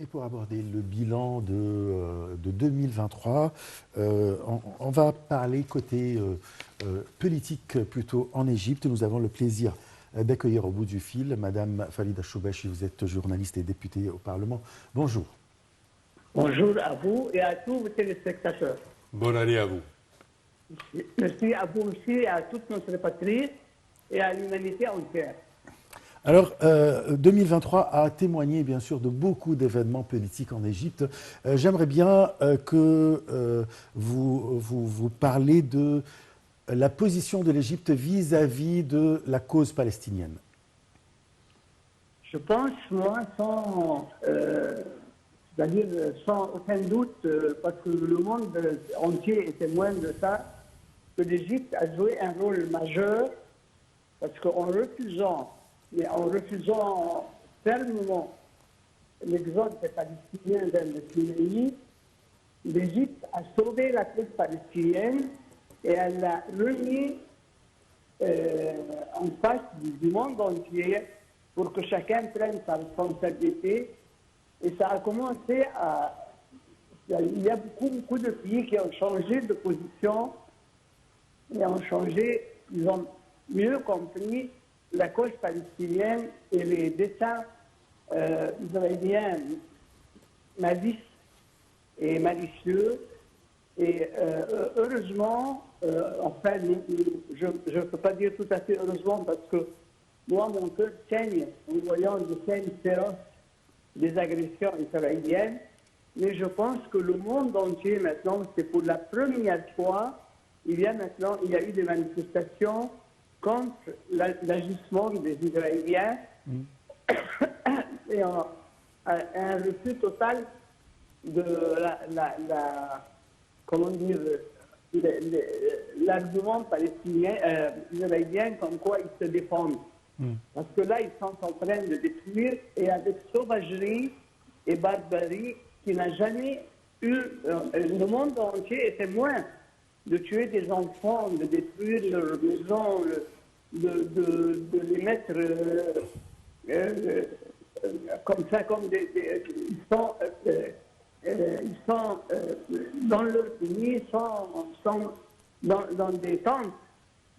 Et pour aborder le bilan de 2023, on va parler côté politique plutôt en Égypte. Nous avons le plaisir d'accueillir au bout du fil Madame Farida Choubachi. Vous êtes journaliste et députée au Parlement. Bonjour. Bonjour à vous et à tous vos téléspectateurs. Bonne année à vous. Merci à vous aussi, à toute notre patrie et à l'humanité entière. Alors, 2023 a témoigné bien sûr de beaucoup d'événements politiques en Égypte. J'aimerais bien que vous parlez de la position de l'Égypte vis-à-vis de la cause palestinienne. Je pense, moi, c'est-à-dire sans aucun doute, parce que le monde entier est témoin de ça, que l'Égypte a joué un rôle majeur, parce qu'en refusant fermement l'exode des Palestiniens vers le Sinaï, l'Égypte a sauvé la cause palestinienne et elle l'a remis en face du monde entier pour que chacun prenne sa responsabilité. Et ça a commencé à... Il y a beaucoup de pays qui ont changé de position et ils ont mieux compris la cause palestinienne et les desseins israéliens malicieux. Et heureusement, enfin, je ne peux pas dire tout à fait heureusement parce que moi, mon cœur saigne en voyant les scènes féroces des agressions israéliennes. Mais je pense que le monde entier maintenant, c'est pour la première fois, il y a eu des manifestations contre l'agissement des Israéliens et un refus total de l'argument palestinien, israélien, comme quoi ils se défendent. Parce que là, ils sont en train de détruire et avec sauvagerie et barbarie qui n'a jamais eu. Le monde entier est témoin de tuer des enfants, de détruire leurs maisons, de les mettre comme ça, comme ils sont dans leur pays, sont dans des tentes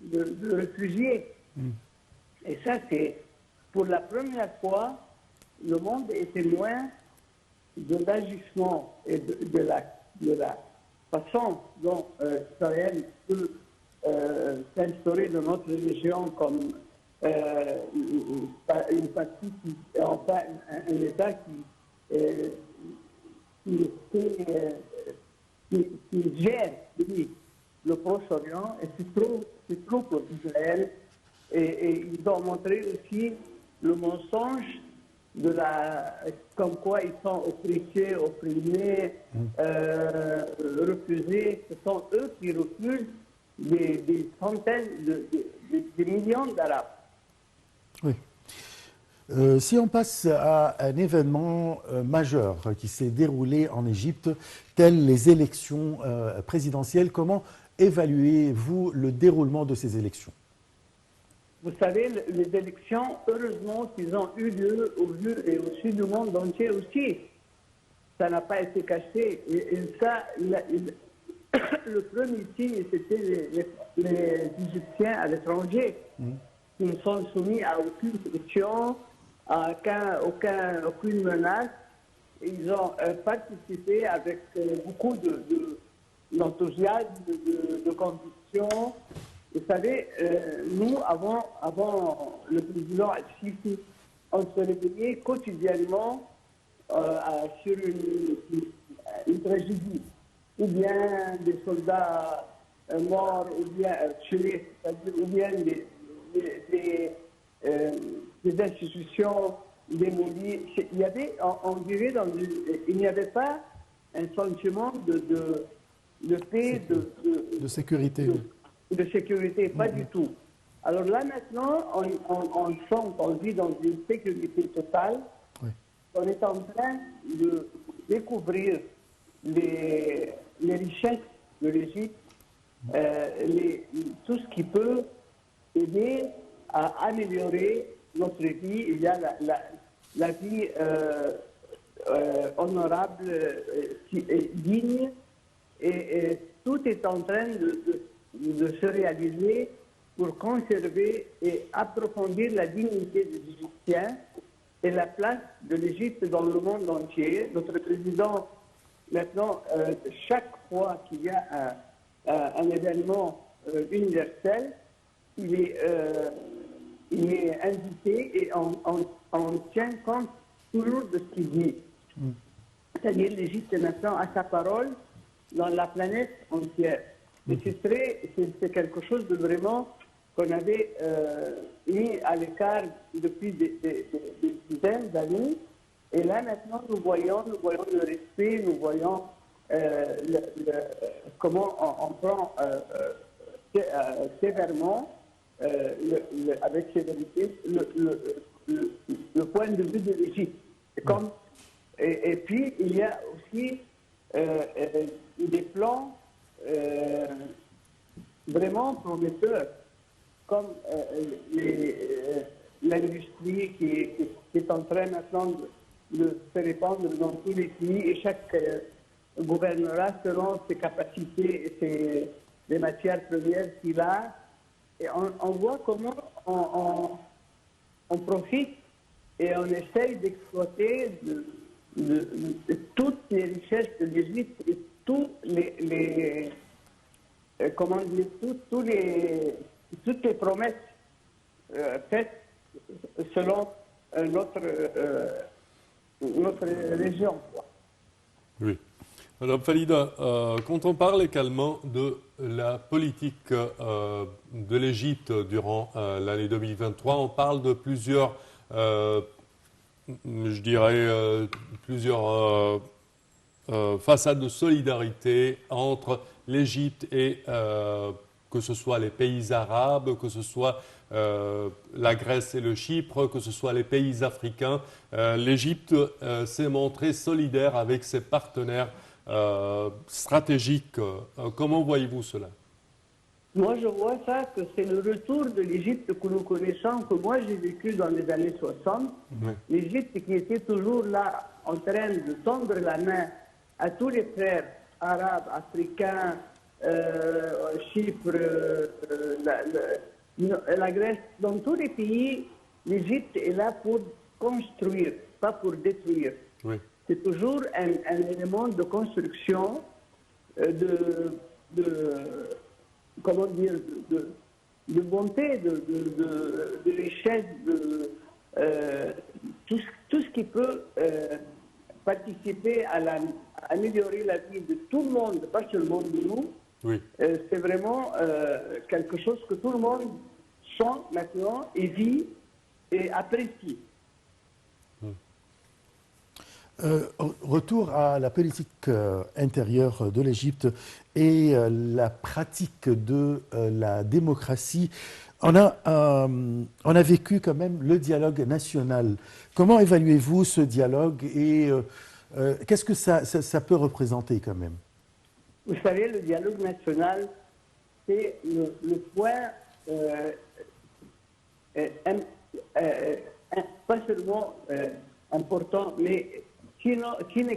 de réfugiés. Et ça, c'est pour la première fois, le monde est témoin de l'agissement et de la façon dont Israël peut s'instaurer dans notre région comme une partie, enfin un État qui gère le Proche-Orient, et c'est trop pour Israël. Et ils ont montré aussi le mensonge comme quoi ils sont oppressés, opprimés, refusés. Ce sont eux qui refusent des centaines, des millions d'Arabes. Oui. Si on passe à un événement majeur qui s'est déroulé en Égypte, telles les élections présidentielles, comment évaluez-vous le déroulement de ces élections ? Vous savez, les élections, heureusement qu'ils ont eu lieu au vu et au sud du monde entier aussi. Ça n'a pas été caché. Et ça, le premier signe, c'était les Égyptiens à l'étranger, qui ne sont soumis à aucune pression, à aucune menace. Ils ont participé avec beaucoup d'enthousiasme, de conviction. Vous savez, nous, avant le président Al-Sisi, on se réveillait quotidiennement sur une tragédie. Ou bien des soldats morts, ou bien tués, ou bien des institutions démolies. On dirait, il n'y avait pas un sentiment de paix, de sécurité. De sécurité, pas du tout. Alors là, maintenant, on vit dans une sécurité totale. Oui. On est en train de découvrir les richesses de l'Égypte, tout ce qui peut aider à améliorer notre vie. Il y a la vie honorable, digne, et tout est en train de se réaliser pour conserver et approfondir la dignité des Égyptiens et la place de l'Égypte dans le monde entier. Notre président, maintenant, chaque fois qu'il y a un événement universel, il est invité et on tient compte toujours de ce qu'il dit. C'est-à-dire l'Égypte maintenant a sa parole dans la planète entière. Et c'est quelque chose de vraiment qu'on avait mis à l'écart depuis des dizaines d'années. Et là maintenant nous voyons le respect, nous voyons comment on prend sévèrement, avec sévérité, le point de vue de l'Égypte. Et puis, il y a aussi des plans vraiment prometteurs, comme l'industrie qui est en train maintenant de se répandre dans tous les pays, et chaque gouvernement selon ses capacités et les matières premières qu'il a. Et on voit comment on profite et on essaye d'exploiter de toutes les richesses de l'Égypte et tous comment dire, toutes les promesses faites selon notre région. Oui. Madame Falida, quand on parle également de la politique de l'Égypte durant l'année 2023, on parle de plusieurs, je dirais, plusieurs façades de solidarité entre l'Égypte et que ce soit les pays arabes, que ce soit la Grèce et le Chypre, que ce soit les pays africains. L'Égypte s'est montrée solidaire avec ses partenaires stratégique. Comment voyez-vous cela? Moi, je vois ça que c'est le retour de l'Égypte que nous connaissons, que moi j'ai vécu dans les années 60. Oui. L'Égypte qui était toujours là en train de tendre la main à tous les frères arabes, africains, Chypre, la Grèce, dans tous les pays, l'Égypte est là pour construire, pas pour détruire. Oui. C'est toujours un élément de construction, comment dire, de bonté, de richesse, tout ce qui peut participer à améliorer la vie de tout le monde, pas seulement de nous. Oui. C'est vraiment quelque chose que tout le monde sent maintenant et vit et apprécie. Retour à la politique intérieure de l'Égypte et la pratique de la démocratie. On a vécu quand même le dialogue national. Comment évaluez-vous ce dialogue et qu'est-ce que ça peut représenter quand même? Vous savez, le dialogue national, c'est le point pas seulement important, mais sine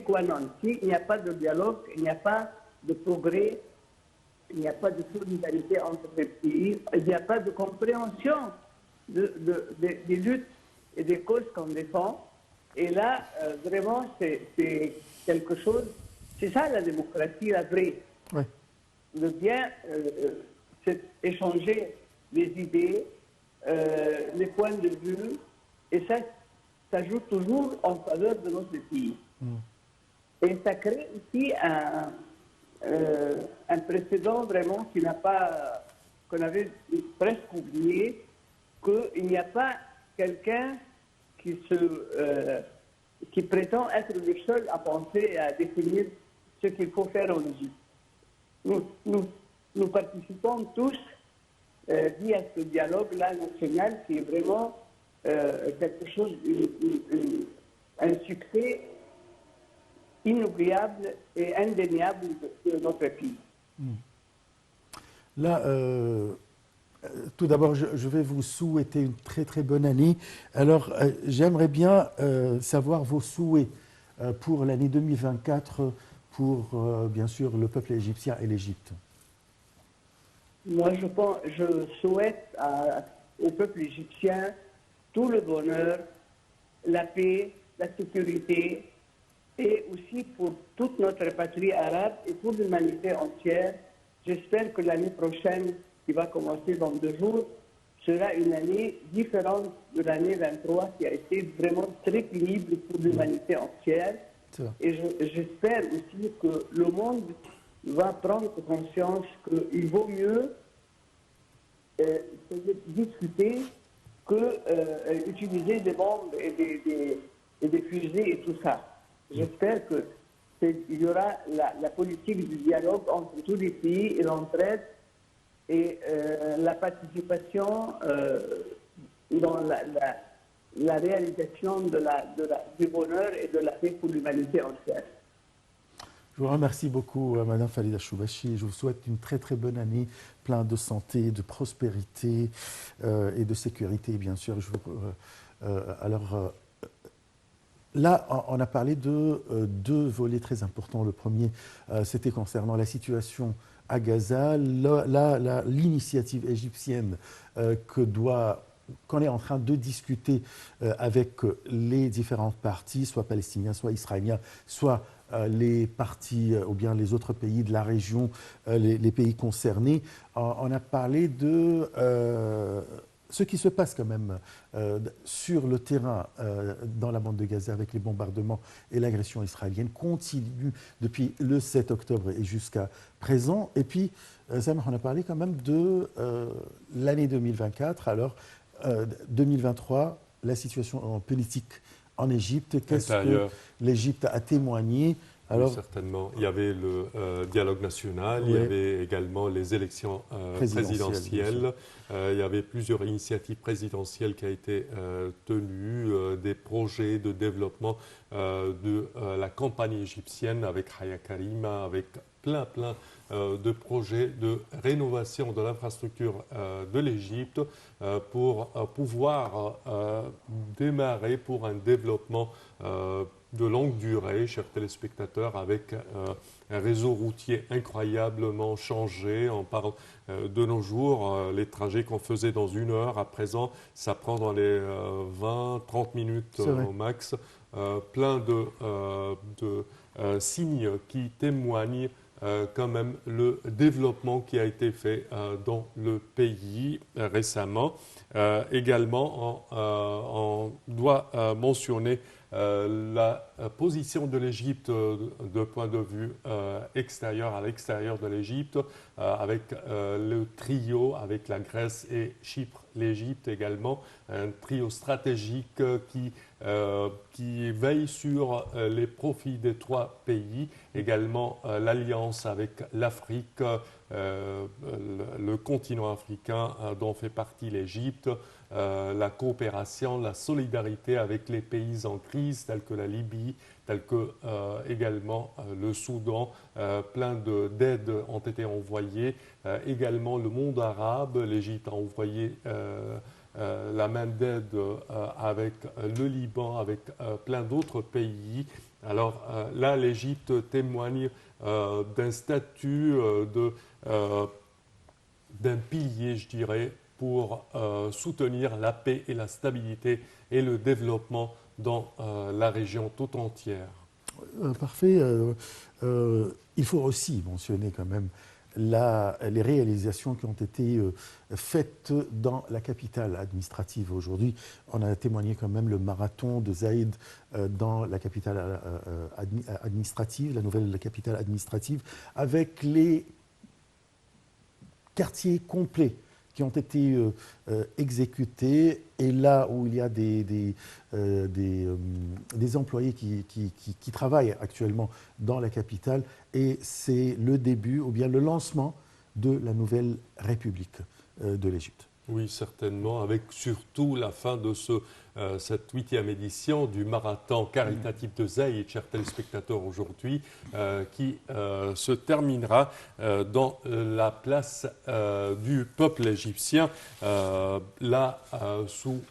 qua non. S'il n'y a pas de dialogue, il n'y a pas de progrès, il n'y a pas de solidarité entre les pays, il n'y a pas de compréhension des luttes et des causes qu'on défend. Et là, vraiment, c'est quelque chose, c'est ça la démocratie, la vraie. Oui. De bien échanger les idées, les points de vue, et ça joue toujours en faveur de notre pays. Et ça crée aussi un précédent vraiment qu'on avait presque oublié, qu'il n'y a pas quelqu'un qui prétend être le seul à penser et à définir ce qu'il faut faire en Égypte. Nous participons tous via ce dialogue-là national qui est vraiment quelque chose, un succès inoubliable et indéniable de notre pays. Là, tout d'abord, je vais vous souhaiter une très très bonne année. Alors, j'aimerais bien savoir vos souhaits pour l'année 2024 pour, bien sûr, le peuple égyptien et l'Égypte? Moi, je souhaite au peuple égyptien tout le bonheur, la paix, la sécurité, et aussi pour toute notre patrie arabe et pour l'humanité entière. J'espère que l'année prochaine, qui va commencer dans 2 jours, sera une année différente de l'année 23, qui a été vraiment très pénible pour l'humanité entière. Et j'espère aussi que le monde va prendre conscience qu'il vaut mieux discuter que utiliser des bombes et des fusées et tout ça. J'espère qu'il y aura la politique du dialogue entre tous les pays et l'entraide et la participation dans la réalisation du bonheur et de la paix pour l'humanité entière. Je vous remercie beaucoup, Madame Falida Choubachi. Je vous souhaite une très très bonne année, plein de santé, de prospérité et de sécurité, bien sûr. Là, on a parlé de 2 volets très importants. Le premier, c'était concernant la situation à Gaza, l'initiative égyptienne qu'on est en train de discuter avec les différentes parties, soit palestiniens, soit israéliens, soit les parties ou bien les autres pays de la région, les pays concernés. On a parlé de ce qui se passe quand même sur le terrain dans la bande de Gaza avec les bombardements et l'agression israélienne continue depuis le 7 octobre et jusqu'à présent. Et puis, Samir, on a parlé quand même de l'année 2024. Alors, 2023, la situation politique en Égypte, qu'est-ce que l'Égypte a témoigné? Alors, oui, certainement. Il y avait le dialogue national, oui. Il y avait également les élections présidentielles. Il y avait plusieurs initiatives présidentielles qui ont été tenues, des projets de développement de la campagne égyptienne avec Haya Karima, avec plein de projets de rénovation de l'infrastructure de l'Égypte pour pouvoir démarrer pour un développement de longue durée, chers téléspectateurs, avec un réseau routier incroyablement changé. On parle de nos jours, les trajets qu'on faisait dans 1 heure, à présent, ça prend dans les 20-30 minutes au max. Plein de signes qui témoignent quand même le développement qui a été fait dans le pays récemment. Également, on doit mentionner la position de l'Égypte de point de vue extérieur à l'extérieur de l'Égypte, avec le trio avec la Grèce et Chypre, l'Égypte également, un trio stratégique qui veille sur les profits des 3 pays, également l'alliance avec l'Afrique, le continent africain dont fait partie l'Égypte, la coopération, la solidarité avec les pays en crise tels que la Libye, tels que également le Soudan. Plein d'aides ont été envoyées. Également le monde arabe, l'Égypte a envoyé la main d'aide avec le Liban, avec plein d'autres pays. Alors là, l'Égypte témoigne d'un statut, d'un pilier, je dirais, pour soutenir la paix et la stabilité et le développement dans la région tout entière. Parfait. Il faut aussi mentionner quand même les réalisations qui ont été faites dans la capitale administrative. Aujourd'hui, on a témoigné quand même le marathon de Zaïd dans la capitale administrative, la nouvelle capitale administrative, avec les quartiers complets qui ont été exécutés, et là où il y a des employés qui travaillent actuellement dans la capitale, et c'est le début ou bien le lancement de la nouvelle République de l'Égypte. Oui, certainement, avec surtout la fin de cette 8e édition du marathon caritatif de Zeid, chers téléspectateurs, aujourd'hui, qui se terminera dans la place du peuple égyptien, là, sous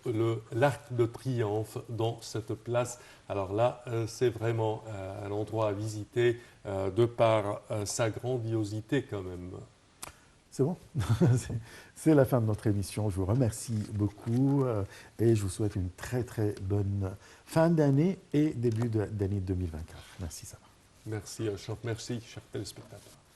l'arc de triomphe, dans cette place. Alors là, c'est vraiment un endroit à visiter de par sa grandiosité quand même. C'est bon. C'est la fin de notre émission. Je vous remercie beaucoup et je vous souhaite une très très bonne fin d'année et début d'année 2024. Merci, Samar. Merci, Achaf. Merci, chers téléspectateurs.